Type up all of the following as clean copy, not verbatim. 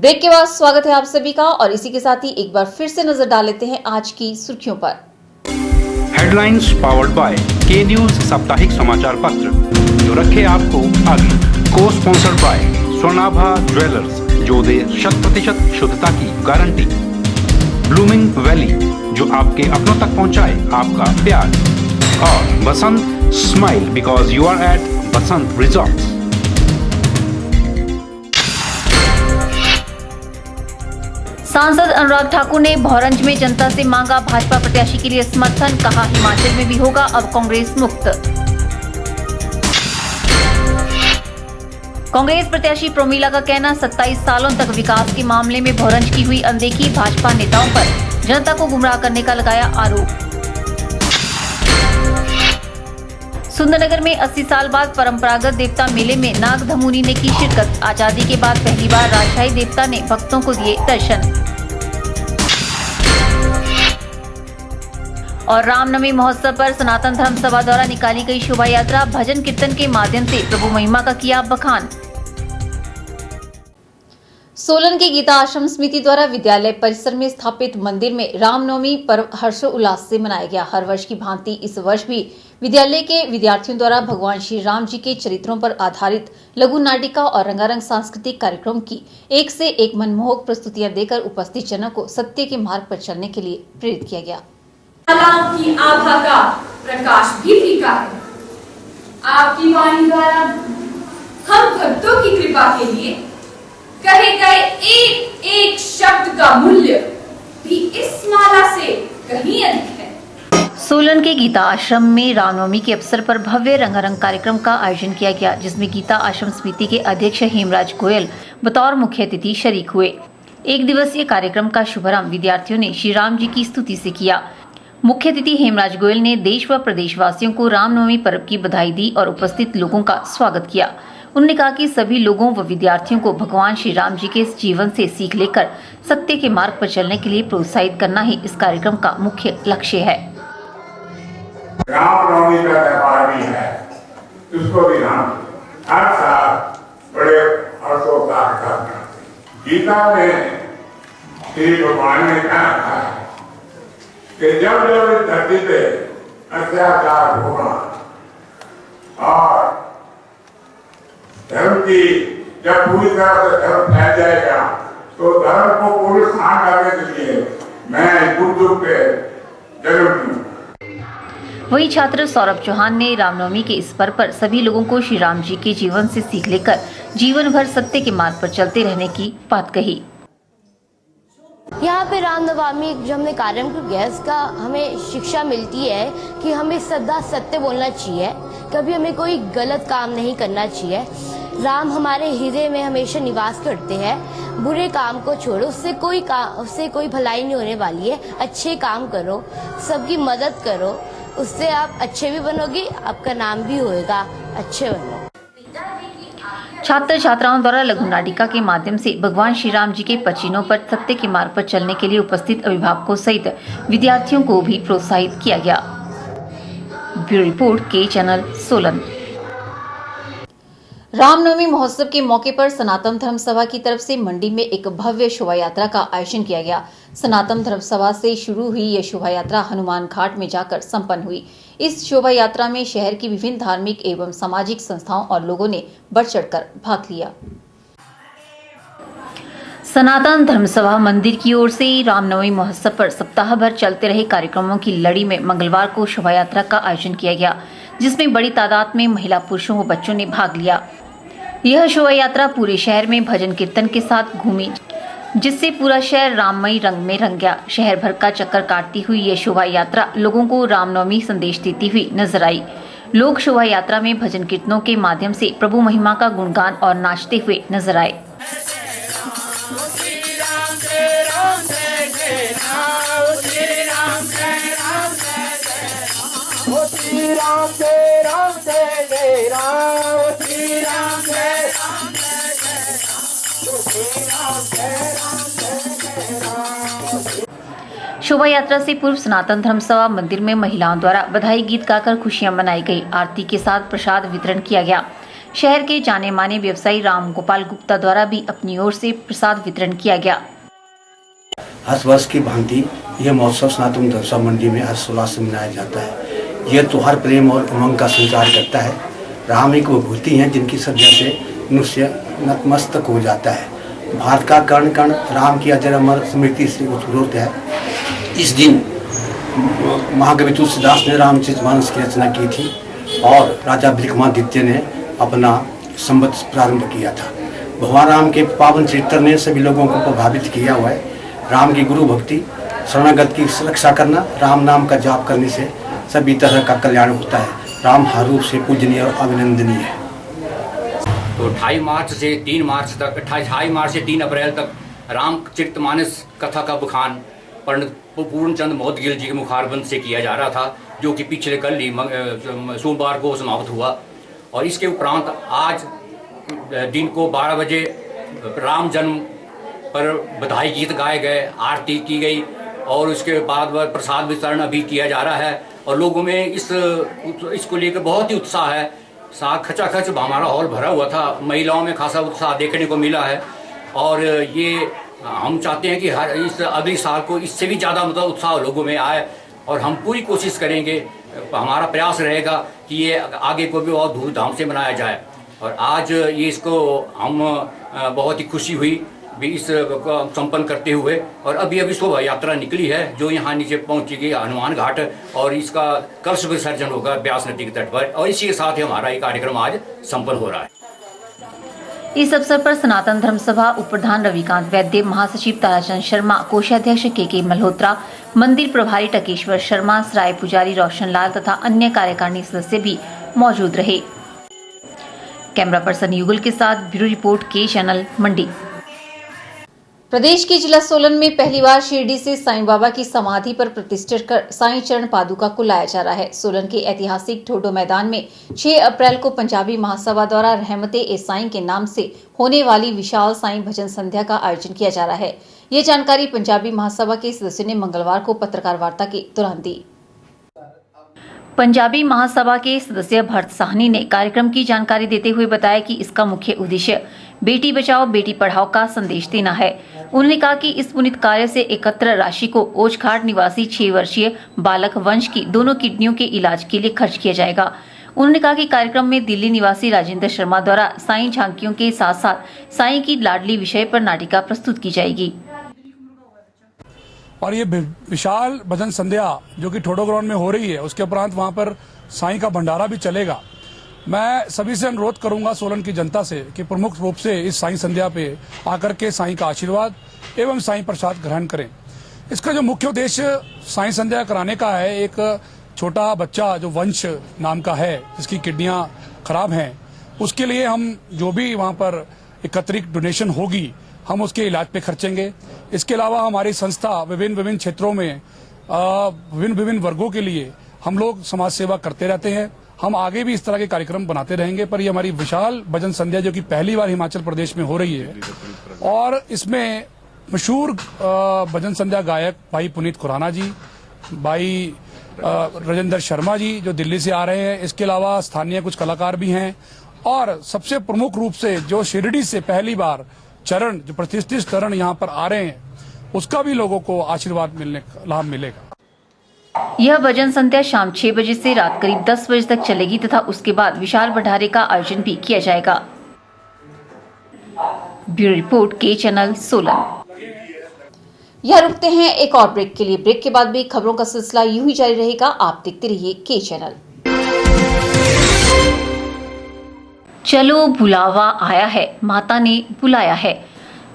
Break के बाद स्वागत है आप सभी का और इसी के साथ ही एक बार फिर से नजर डाल लेते हैं आज की सुर्खियों पर। हेडलाइंस पावर्ड बाय के न्यूज साप्ताहिक समाचार पत्र जो रखे आपको आगे। को स्पॉन्सर्ड बाय स्वर्णाभा ज्वेलर्स जो दे 100% शुद्धता की गारंटी। ब्लूमिंग वैली जो आपके अपनों तक पहुंचाए आपका प्यार। और Basant smile because you are at Basant resorts. सांसद अनुराग ठाकुर ने भौरंज में जनता से मांगा भाजपा प्रत्याशी के लिए समर्थन, कहा हिमाचल में भी होगा अब कांग्रेस मुक्त। कांग्रेस प्रत्याशी प्रोमिला का कहना 27 सालों तक विकास के मामले में भौरंज की हुई अनदेखी, भाजपा नेताओं पर जनता को गुमराह करने का लगाया आरोप। सुंदरनगर में 80 साल बाद परंपरागत देवता मेले में नाग धमुनी ने की शिरकत, आजादी के बाद पहली बार राजशाही देवता ने भक्तों को दिए दर्शन। और रामनवमी महोत्सव पर सनातन धर्म सभा द्वारा निकाली गई शोभा यात्रा, भजन कीर्तन के माध्यम से प्रभु महिमा का किया बखान। सोलन के गीता आश्रम समिति द्वारा विद्यालय परिसर में स्थापित मंदिर में रामनवमी पर्व हर्षोल्लास से मनाया गया। हर वर्ष की भांति इस वर्ष भी विद्यालय के विद्यार्थियों द्वारा भगवान श्री राम जी के चरित्रों पर आधारित लघु नाटिका और रंगारंग सांस्कृतिक कार्यक्रम की एक से एक मनमोहक प्रस्तुतियां देकर उपस्थित जनों को सत्य के मार्ग पर चलने के लिए प्रेरित किया गया। की आभा का प्रकाश भी फीका है। आपकी वाणी द्वारा हम भक्तों की कृपा के लिए कहे गए एक एक शब्द का मूल्य भी इस माला से कहीं अधिक है। सोलन के गीता आश्रम में रामनवमी के अवसर पर भव्य रंगारंग कार्यक्रम का आयोजन किया गया, जिसमें गीता आश्रम समिति के अध्यक्ष हेमराज गोयल बतौर मुख्य अतिथि शरीक हुए। एक दिवसीय कार्यक्रम का शुभारंभ विद्यार्थियों ने श्री राम जी की स्तुति से किया। मुख्य अतिथि हेमराज गोयल ने देश व प्रदेशवासियों को रामनवमी पर्व की बधाई दी और उपस्थित लोगों का स्वागत किया। उन्होंने कहा कि सभी लोगों व विद्यार्थियों को भगवान श्री राम जी के जीवन से सीख लेकर सत्य के मार्ग पर चलने के लिए प्रोत्साहित करना ही इस कार्यक्रम का मुख्य लक्ष्य है। रामनवमी का त्योहार भी है, उसको भी हम हर साल बड़े हर्षोल्लास का मनाते हैं। गीता में श्री भगवान ने कहा था कि जब जब इस धरती पे अत्याचार होगा और धर्म की जब पूरी तरह से धर्म फैल जाएगा तो धर्म को प्रोत्साहन करने के लिए मैं युग पे जरूर दूँ। वही छात्र सौरभ चौहान ने रामनवमी के इस पर्व पर सभी लोगों को श्री राम जी के जीवन से सीख लेकर जीवन भर सत्य के मार्ग पर चलते रहने की बात कही। यहाँ पे रामनवमी जो हमने कार्यक्रम किया इसका हमें शिक्षा मिलती है कि हमें सदा सत्य बोलना चाहिए, कभी हमें कोई गलत काम नहीं करना चाहिए। राम हमारे हृदय में हमेशा निवास करते हैं। बुरे काम को छोड़ो, उससे कोई भलाई नहीं होने वाली है। अच्छे काम करो, सबकी मदद करो, उससे आप अच्छे भी बनोगे, आपका नाम भी होएगा। अच्छे बनो। छात्र छात्राओं द्वारा लघु नाटिका के माध्यम से भगवान श्री राम जी के पचीनों पर सत्य के मार्ग पर चलने के लिए उपस्थित अभिभावकों सहित विद्यार्थियों को भी प्रोत्साहित किया गया। ब्यूरो रिपोर्ट के चैनल सोलन। रामनवमी महोत्सव के मौके पर सनातन धर्म सभा की तरफ से मंडी में एक भव्य शोभा यात्रा का आयोजन किया गया। सनातन धर्म सभा से शुरू हुई यह शोभा यात्रा हनुमान घाट में जाकर संपन्न हुई। इस शोभा यात्रा में शहर की विभिन्न धार्मिक एवं सामाजिक संस्थाओं और लोगों ने बढ़ चढ़कर भाग लिया। सनातन धर्म सभा मंदिर की ओर से रामनवमी महोत्सव पर सप्ताह भर चलते रहे कार्यक्रमों की लड़ी में मंगलवार को शोभा यात्रा का आयोजन किया गया, जिसमें बड़ी तादाद में महिला, पुरुषों व बच्चों ने भाग लिया। यह शोभा यात्रा पूरे शहर में भजन कीर्तन के साथ घूमी, जिससे पूरा शहर राममयी रंग में रंग गया। शहर भर का चक्कर काटती हुई यह शोभा यात्रा लोगों को रामनवमी संदेश देती हुई नजर आई। लोग शोभा यात्रा में भजन कीर्तनों के माध्यम से प्रभु महिमा का गुणगान और नाचते हुए नजर आए। शोभा यात्रा से पूर्व सनातन धर्म सभा मंदिर में महिलाओं द्वारा बधाई गीत गाकर खुशियां मनाई गई। आरती के साथ प्रसाद वितरण किया गया। शहर के जाने माने व्यवसायी राम गोपाल गुप्ता द्वारा भी अपनी ओर से प्रसाद वितरण किया गया। हर वर्ष की भांति यह महोत्सव सनातन धर्म मंडी में हर्षोल्लास से मनाया जाता है। यह त्योहार प्रेम और उमंग का संचार करता है। राम एक विभूति हैं जिनकी श्रद्धा से मनुष्य नतमस्तक हो जाता है। भारत का कण कण राम की अजर अमर स्मृति से उत्प्रोत है। इस दिन महाकवि तुलसीदास ने रामचरितमानस की रचना की थी और राजा विक्रमादित्य ने अपना संवत प्रारंभ किया था। भगवान राम के पावन चरित्र ने सभी लोगों को प्रभावित किया हुआ है। राम की गुरु भक्ति, शरणागत की रक्षा करना, राम नाम का जाप करने से सभी तरह का कल्याण होता है। राम हर रूप से पूजनीय और अभिनंदनीय है। तो 28 मार्च से 3 मार्च तक 28 मार्च से 3 अप्रैल तक रामचरितमानस कथा का बखान पंडित पूर्णचंद मोदगिल जी के मुखारबंद से किया जा रहा था, जो कि पिछले कल ही सोमवार को समाप्त हुआ। और इसके उपरांत आज दिन को 12 बजे राम जन्म पर बधाई गीत गाए गए, आरती की गई और उसके बाद वह प्रसाद वितरण अभी किया जा रहा है। और लोगों में इसको लेकर बहुत ही उत्साह है। खचाखच हमारा हॉल भरा हुआ था, महिलाओं में खासा उत्साह देखने को मिला है। और ये हम चाहते हैं कि हर इस अगले साल को इससे भी ज़्यादा मतलब उत्साह लोगों में आए और हम पूरी कोशिश करेंगे, हमारा प्रयास रहेगा कि ये आगे को भी और धूमधाम से मनाया जाए। और आज ये इसको हम बहुत ही खुशी हुई भी इस संपन्न करते हुए। और अभी शोभा यात्रा निकली है जो यहाँ नीचे पहुँचेगी हनुमान घाट और इसका कलश विसर्जन होगा ब्यास नदी के तट पर। और इसी के साथ ही हमारा ये कार्यक्रम आज संपन्न हो रहा है। इस अवसर पर सनातन धर्म सभा उप प्रधान रविकांत वैद्य, महासचिव ताराचंद शर्मा, कोषाध्यक्ष के मल्होत्रा, मंदिर प्रभारी टकेश्वर शर्मा, सराय पुजारी रोशन लाल तथा अन्य कार्यकारिणी सदस्य भी मौजूद रहे। कैमरा पर्सन युगल के साथ ब्यूरो रिपोर्ट के चैनल मंडी। प्रदेश के जिला सोलन में पहली बार शिरडी से साईं बाबा की समाधि पर प्रतिष्ठित कर साईं चरण पादुका को लाया जा रहा है। सोलन के ऐतिहासिक ठोडो मैदान में 6 अप्रैल को पंजाबी महासभा द्वारा रहमते ए साईं के नाम से होने वाली विशाल साईं भजन संध्या का आयोजन किया जा रहा है। ये जानकारी पंजाबी महासभा के सदस्यों ने मंगलवार को पत्रकार वार्ता के दौरान दी। पंजाबी महासभा के सदस्य भरत साहनी ने कार्यक्रम की जानकारी देते हुए बताया कि इसका मुख्य उद्देश्य बेटी बचाओ बेटी पढ़ाओ का संदेश देना है। उन्होंने कहा कि इस पुनीत कार्य से एकत्र राशि को ओछघाट निवासी 6 वर्षीय बालक वंश की दोनों किडनियों के इलाज के लिए खर्च किया जाएगा। उन्होंने कहा कि कार्यक्रम में दिल्ली निवासी राजेंद्र शर्मा द्वारा साईं झांकियों के साथ साथ साईं की लाडली विषय पर नाटिका प्रस्तुत की जाएगी। और ये विशाल भजन संध्या जो कि ठोडो ग्राउंड में हो रही है, उसके उपरांत वहां पर साईं का भंडारा भी चलेगा। मैं सभी से अनुरोध करूंगा सोलन की जनता से कि प्रमुख रूप से इस साईं संध्या पे आकर के साईं का आशीर्वाद एवं साईं प्रसाद ग्रहण करें। इसका जो मुख्य उद्देश्य साईं संध्या कराने का है, एक छोटा बच्चा जो वंश नाम का है जिसकी किडनियां खराब हैं, उसके लिए हम जो भी वहां पर एकत्रित डोनेशन होगी हम उसके इलाज पे खर्चेंगे। इसके अलावा हमारी संस्था विभिन्न क्षेत्रों में विभिन्न वर्गों के लिए हम लोग समाज सेवा करते रहते हैं। हम आगे भी इस तरह के कार्यक्रम बनाते रहेंगे। पर ये हमारी विशाल भजन संध्या जो कि पहली बार हिमाचल प्रदेश में हो रही है और इसमें मशहूर भजन संध्या गायक भाई पुनीत खुराना जी, भाई राजेंद्र शर्मा जी जो दिल्ली से आ रहे हैं, इसके अलावा स्थानीय कुछ कलाकार भी हैं और सबसे प्रमुख रूप से जो शिरडी से पहली बार चरण जो प्रतिष्ठित चरण यहाँ पर आ रहे हैं, उसका भी लोगों को आशीर्वाद मिलने का लाभ मिलेगा। यह भजन संध्या शाम 6 बजे से रात करीब 10 बजे तक चलेगी तथा उसके बाद विशाल भंडारे का आयोजन भी किया जाएगा। ब्यूरो रिपोर्ट के चैनल सोलन। यह रुकते हैं एक और ब्रेक के लिए। ब्रेक के बाद भी खबरों का सिलसिला यूं ही जारी रहेगा। आप देखते रहिए के चैनल। चलो बुलावा आया है, माता ने बुलाया है।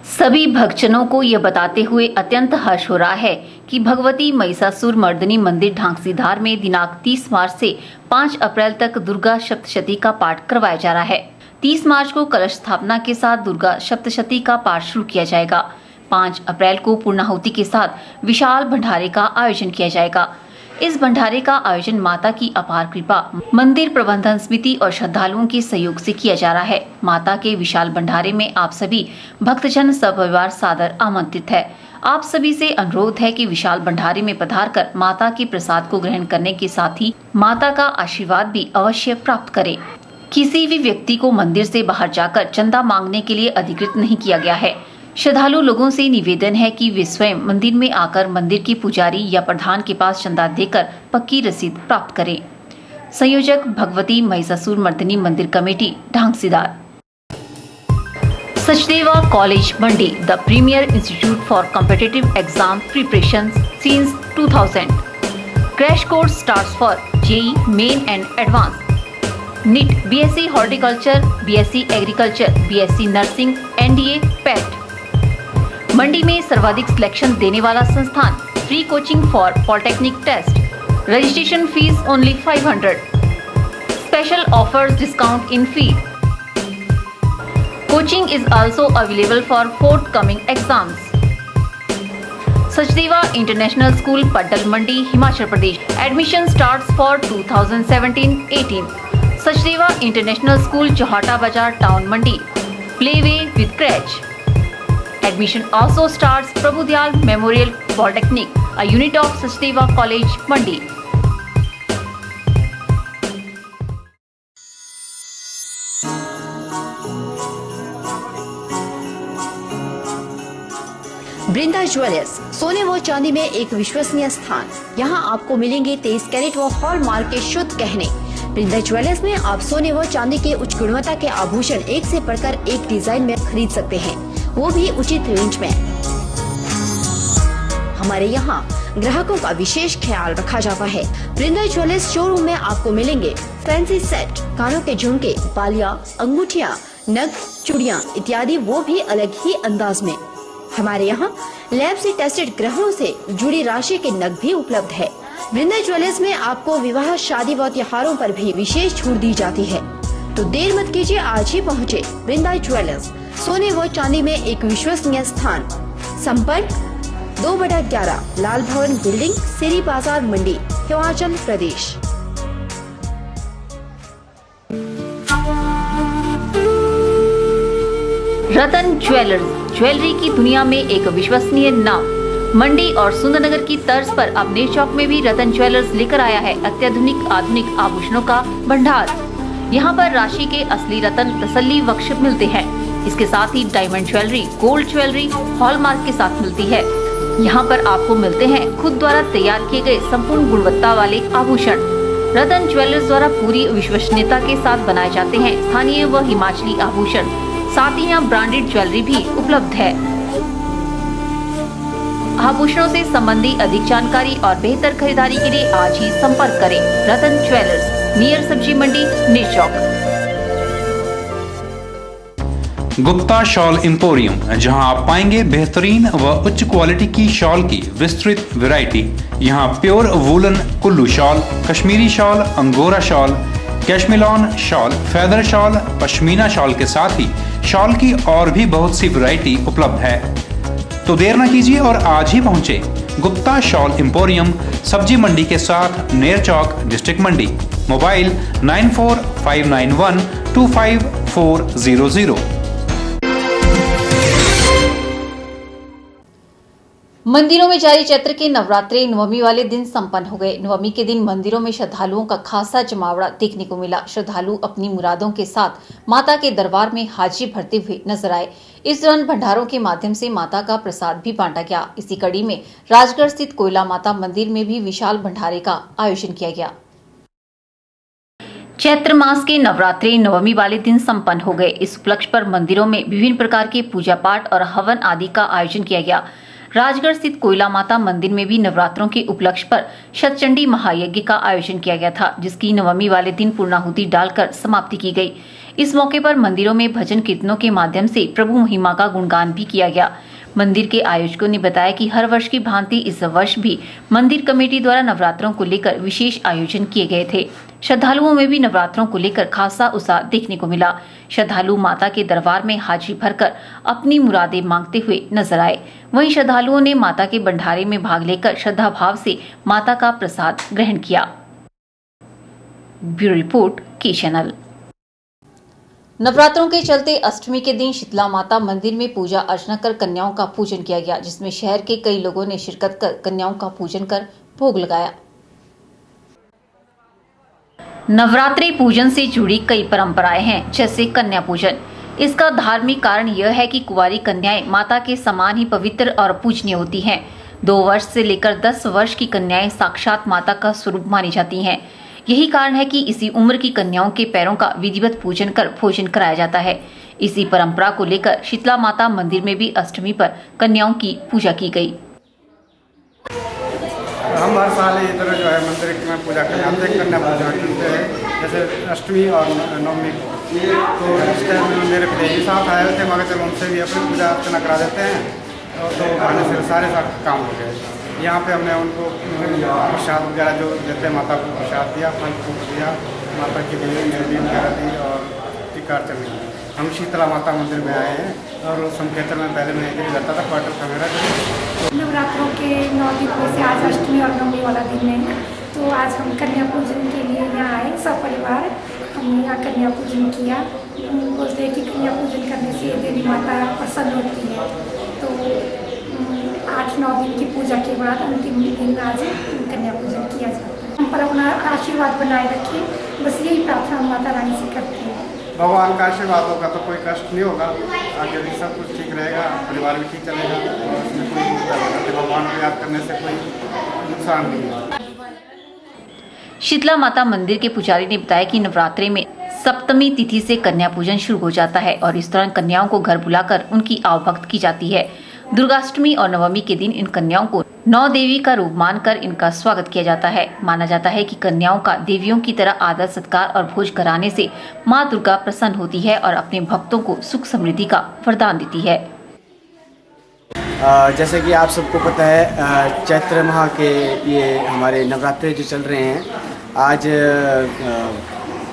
सभी भक्तजनों को यह बताते हुए अत्यंत हर्ष हो रहा है कि भगवती महिषासुर मर्दिनी मंदिर ढांगसीधार में दिनांक 30 मार्च से 5 अप्रैल तक दुर्गा सप्तशती का पाठ करवाया जा रहा है। 30 मार्च को कलश स्थापना के साथ दुर्गा सप्तशती का पाठ शुरू किया जाएगा। 5 अप्रैल को पूर्णाहुति के साथ विशाल भंडारे का आयोजन किया जाएगा। इस भंडारे का आयोजन माता की अपार कृपा, मंदिर प्रबंधन समिति और श्रद्धालुओं के सहयोग से किया जा रहा है। माता के विशाल भंडारे में आप सभी भक्तजन सपरिवार सादर आमंत्रित है। आप सभी से अनुरोध है कि विशाल भंडारे में पधारकर माता के प्रसाद को ग्रहण करने के साथ ही माता का आशीर्वाद भी अवश्य प्राप्त करें। किसी भी व्यक्ति को मंदिर से बाहर जाकर चंदा मांगने के लिए अधिकृत नहीं किया गया है। श्रद्धालु लोगों से निवेदन है कि वे स्वयं मंदिर में आकर मंदिर के पुजारी या प्रधान के पास चंदा देकर पक्की रसीद प्राप्त करें। संयोजक भगवती महिषासुर मर्दिनी मंदिर committee Dhangsidar. Sachdeva college Mandi, the premier institute for competitive exam preparation since 2000। Crash course starts for JEE main and advance, NEET, BSc horticulture, BSc agriculture, BSc nursing, NDA, PET. Mandi में सर्वाधिक सिलेक्शन देने वाला संस्थान। Free coaching for polytechnic test. Registration fee only 500। Special offers, discount in fee. Coaching is also available for forthcoming exams. Sachdeva International School, Paddal Mandi, Himachal Pradesh. Admission starts for 2017-18. Sachdeva International School, Johata Bazar, Town Mandi. Playway with crèche. Admission also starts Prabhudyal Memorial Polytechnic, a unit of Sachdeva College, Mandi. Brinda jewellers, सोने व चांदी में एक विश्वसनीय स्थान। यहाँ आपको मिलेंगे 23 कैरेट व हॉलमार्क के शुद्ध गहने। बृंदा ज्वेलर्स में आप सोने व चांदी के उच्च गुणवत्ता के आभूषण एक से बढ़कर एक डिजाइन में खरीद सकते हैं, वो भी उचित रेंज में। हमारे यहाँ ग्राहकों का विशेष ख्याल रखा जाता है। बृंदा ज्वेलर्स शोरूम में आपको मिलेंगे फैंसी सेट, कानों के झुमके, बालियां, अंगूठियां, नग, चूड़ियां इत्यादि, वो भी अलग ही अंदाज में। हमारे यहाँ लैब से टेस्टेड ग्रहों से जुड़ी राशि के नग भी उपलब्ध है। बृंदा ज्वेलर्स में आपको विवाह, शादी व त्योहारों पर भी विशेष छूट दी जाती है, तो देर मत कीजिए, आज ही पहुँचे बृंदा ज्वेलर्स, सोने व चांदी में एक विश्वसनीय स्थान। संपर्क 2/11 लाल भवन बिल्डिंग, सिरी बाजार, मंडी, हिमाचल प्रदेश। रतन ज्वेलर्स, ज्वेलरी की दुनिया में एक विश्वसनीय नाम। मंडी और सुंदरनगर की तर्ज पर अब नेर चौक में भी रतन ज्वेलर्स लेकर आया है अत्याधुनिक आधुनिक आभूषणों का भंडार। यहाँ पर राशि के असली रतन तसल्ली बख्श मिलते हैं। इसके साथ ही diamond jewellery, gold jewellery hallmark के साथ मिलती है। यहाँ पर आपको मिलते हैं खुद द्वारा तैयार किए गए संपूर्ण गुणवत्ता वाले आभूषण। रतन ज्वेलर्स द्वारा पूरी विश्वसनीयता के साथ बनाए जाते हैं स्थानीय व हिमाचली आभूषण। साथ ही यहाँ ब्रांडेड ज्वेलरी भी उपलब्ध है। आभूषणों से संबंधी अधिक जानकारी और बेहतर खरीदारी के लिए आज ही संपर्क करें रतन ज्वेलर्स, नियर सब्जी मंडी, नेर चौक। गुप्ता शॉल एम्पोरियम, जहां आप पाएंगे बेहतरीन व उच्च क्वालिटी की शॉल की विस्तृत वैरायटी। यहां pure woollen Kullu shawl, Kashmiri shawl, angora shawl, cashmilon shawl, feather shawl, pashmina shawl के साथ ही शॉल की और भी बहुत सी वैरायटी उपलब्ध है। तो देर न कीजिए और आज ही पहुंचे गुप्ता शॉल एम्पोरियम, सब्जी मंडी के साथ, नेर चौक, डिस्ट्रिक्ट मंडी। मोबाइल 9459125400। मंदिरों में जारी चैत्र के नवरात्रे नवमी वाले दिन संपन्न हो गए। नवमी के दिन मंदिरों में श्रद्धालुओं का खासा जमावड़ा देखने को मिला। श्रद्धालु अपनी मुरादों के साथ माता के दरबार में हाजिरी भरते हुए नजर आए। इस दौरान भंडारों के माध्यम से माता का प्रसाद भी बांटा गया। इसी कड़ी में राजगढ़ स्थित कोयला माता मंदिर में भी विशाल भंडारे का आयोजन किया गया। चैत्र मास के नवरात्रि नवमी वाले दिन संपन्न हो गए। इस उपलक्ष्य पर मंदिरों में विभिन्न प्रकार के पूजा पाठ और हवन आदि का आयोजन किया गया। राजगढ़ स्थित कोयला माता मंदिर में भी नवरात्रों के उपलक्ष्य पर शतचंडी महायज्ञ का आयोजन किया गया था, जिसकी नवमी वाले दिन पूर्णाहुति डालकर समाप्ति की गई। इस मौके पर मंदिरों में भजन कीर्तनों के माध्यम से प्रभु महिमा का गुणगान भी किया गया। मंदिर के आयोजकों ने बताया कि हर वर्ष की भांति इस वर्ष भी मंदिर कमेटी द्वारा नवरात्रों को लेकर विशेष आयोजन किए गए थे। श्रद्धालुओं में भी नवरात्रों को लेकर खासा उत्साह देखने को मिला। श्रद्धालु माता के दरबार में हाजिरी भरकर अपनी मुरादें मांगते हुए नजर आए। वहीं श्रद्धालुओं ने माता के भंडारे में भाग लेकर श्रद्धा भाव से माता का प्रसाद ग्रहण किया। ब्यूरो रिपोर्ट, के चैनल। नवरात्रों के चलते अष्टमी के दिन शीतला माता मंदिर में पूजा अर्चना कर कन्याओं का पूजन किया गया, जिसमें शहर के कई लोगों ने शिरकत कर कन्याओं का पूजन कर भोग लगाया। नवरात्रि पूजन से जुड़ी कई परंपराएं हैं, जैसे कन्या पूजन। इसका धार्मिक कारण यह है कि कुंवारी कन्याएं माता के समान ही पवित्र और पूजनीय होती हैं। 2 वर्ष से लेकर 10 वर्ष की कन्याएं साक्षात माता का स्वरूप मानी जाती हैं। यही कारण है कि इसी उम्र की कन्याओं के पैरों का विधिवत पूजन कर भोजन कराया जाता है। इसी परंपरा को लेकर शीतला माता मंदिर में भी अष्टमी पर कन्याओं की पूजा की गई। हम हर साल इधर जो है मंदिर में पूजा करने आते हैं, कन्या पूजा करते हैं, जैसे अष्टमी और नवमी को। तो इस टाइम मेरे भतीजे साथ आए हुए थे, मगर चलो उनसे भी अपनी पूजा अर्चना करा देते हैं। और तो बहाने से सारे काम हो गए। यहाँ पे हमने उनको प्रसाद वगैरह जो देते हैं, माता को प्रसाद दिया, फल फूल दिया, माता की देवी वगैरह दी और टीका अर्चन की। हम शीतला माता मंदिर में आए हैं और संकेतन में पहले मैं इधर जाता था, क्वार्टर था मेरा। नवरात्रों के 9 दिन में से आज अष्टमी और नवमी वाला दिन है, तो आज हम कन्या पूजन के लिए यहाँ आए सब परिवार। हमने यहाँ कन्या पूजन किया। बोलते हैं कि कन्या पूजन करने से देवी माता प्रसन्न होती है। तो 8-9 दिन की पूजा के बाद अंतिम दिन आज कन्या पूजन किया जाता है। हम पर अपना आशीर्वाद बनाए रखिए, बस यही प्रार्थना हम माता रानी से करते हैं। भगवान का आशीर्वाद होगा तो कोई कष्ट नहीं होगा, आगे भी सब कुछ ठीक रहेगा, परिवार भी ठीक चलेगा और उसमें कोई भगवान को याद करने से कोई नुकसान नहीं होगा। शीतला माता मंदिर के पुजारी ने बताया कि नवरात्रि में सप्तमी तिथि से कन्या पूजन शुरू हो जाता है और इस दौरान कन्याओं को घर बुलाकर उनकी आवभक्त की जाती है। दुर्गाष्टमी और नवमी के दिन इन कन्याओं को 9 देवी का रूप मानकर इनका स्वागत किया जाता है। माना जाता है कि कन्याओं का देवियों की तरह आदर सत्कार और भोज कराने से माँ दुर्गा प्रसन्न होती है और अपने भक्तों को सुख समृद्धि का वरदान देती है। जैसे कि आप सबको पता है, चैत्र माह के ये हमारे नवरात्रे जो चल रहे हैं, आज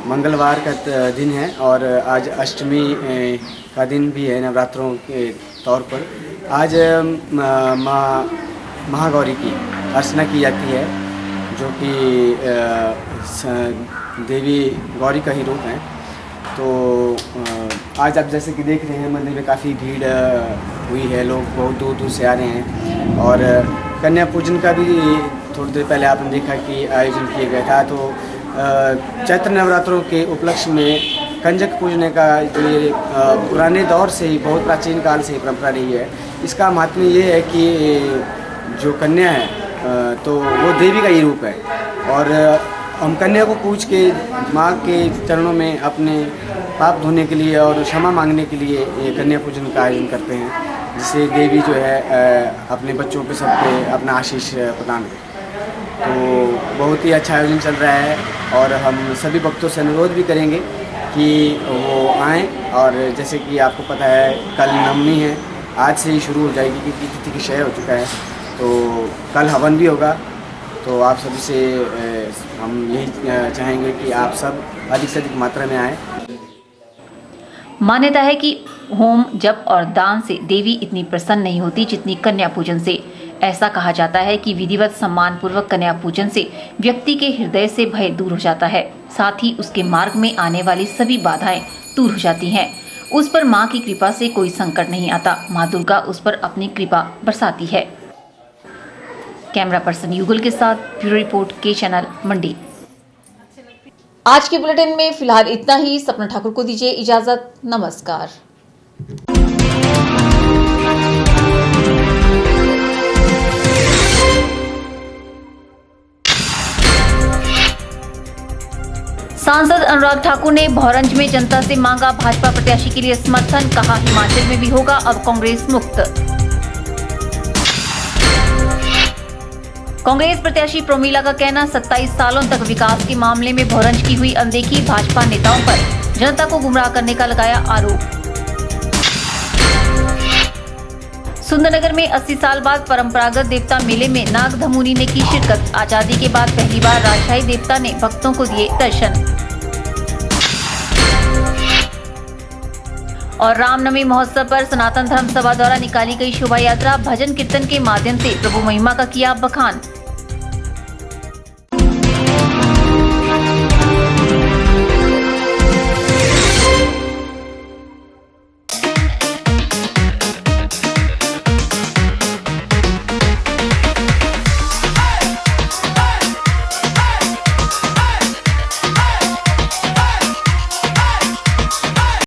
मंगलवार का दिन है और आज अष्टमी का दिन भी है नवरात्रों के तौर पर। आज माँ महागौरी की अर्चना की जाती है, जो कि देवी गौरी का ही रूप है। तो आज आप जैसे कि देख रहे हैं मंदिर में काफ़ी भीड़ हुई है, लोग बहुत दूर दूर से आ रहे हैं। और कन्या पूजन का भी थोड़ी देर पहले आपने देखा कि आयोजन किया गया था। तो चैत्र नवरात्रों के उपलक्ष्य में कंजक पूजने का जो ये पुराने दौर से ही, बहुत प्राचीन काल से ही परंपरा रही है। इसका महात्म्य ये है कि जो कन्या है तो वो देवी का ही रूप है और हम कन्या को पूज के माँ के चरणों में अपने पाप धोने के लिए और क्षमा मांगने के लिए ये कन्या पूजन का आयोजन करते हैं, जिससे देवी जो है अपने बच्चों पे सब पे अपना आशीष प्रदान करे। तो बहुत ही अच्छा आयोजन चल रहा है और हम सभी भक्तों से अनुरोध भी करेंगे कि वो आएँ। और जैसे कि आपको पता है कल नवमी है, आज से ही शुरू हो जाएगी क्योंकि तिथि की क्षय हो चुका है। तो कल हवन भी होगा। तो आप सभी से हम यही चाहेंगे कि आप सब अधिक से अधिक मात्रा में आएँ। मान्यता है कि होम, जप और दान से देवी इतनी प्रसन्न नहीं होती जितनी कन्या पूजन से। ऐसा कहा जाता है कि विधिवत सम्मान पूर्वक कन्या पूजन से व्यक्ति के हृदय से भय दूर हो जाता है, साथ ही उसके मार्ग में आने वाली सभी बाधाएं दूर हो जाती हैं। उस पर माँ की कृपा से कोई संकट नहीं आता। माँ दुर्गा उस पर अपनी कृपा बरसाती है। कैमरा पर्सन युगल के साथ ब्यूरो रिपोर्ट के चैनल मंडी। आज के बुलेटिन में फिलहाल इतना ही। सपना ठाकुर को दीजिए इजाजत। नमस्कार। सांसद अनुराग ठाकुर ने भौरंज में जनता से मांगा भाजपा प्रत्याशी के लिए समर्थन। कहा हिमाचल में भी होगा अब कांग्रेस मुक्त। कांग्रेस प्रत्याशी प्रोमिला का कहना, 27 सालों तक विकास के मामले में भौरंज की हुई अनदेखी। भाजपा नेताओं पर जनता को गुमराह करने का लगाया आरोप। सुंदरनगर में 80 साल बाद परंपरागत देवता मेले में नाग धमुनी ने की शिरकत। आजादी के बाद पहली बार राजशाही देवता ने भक्तों को दिए दर्शन। और रामनवमी महोत्सव पर सनातन धर्म सभा द्वारा निकाली गई शोभा यात्रा, भजन कीर्तन के माध्यम से प्रभु महिमा का किया बखान।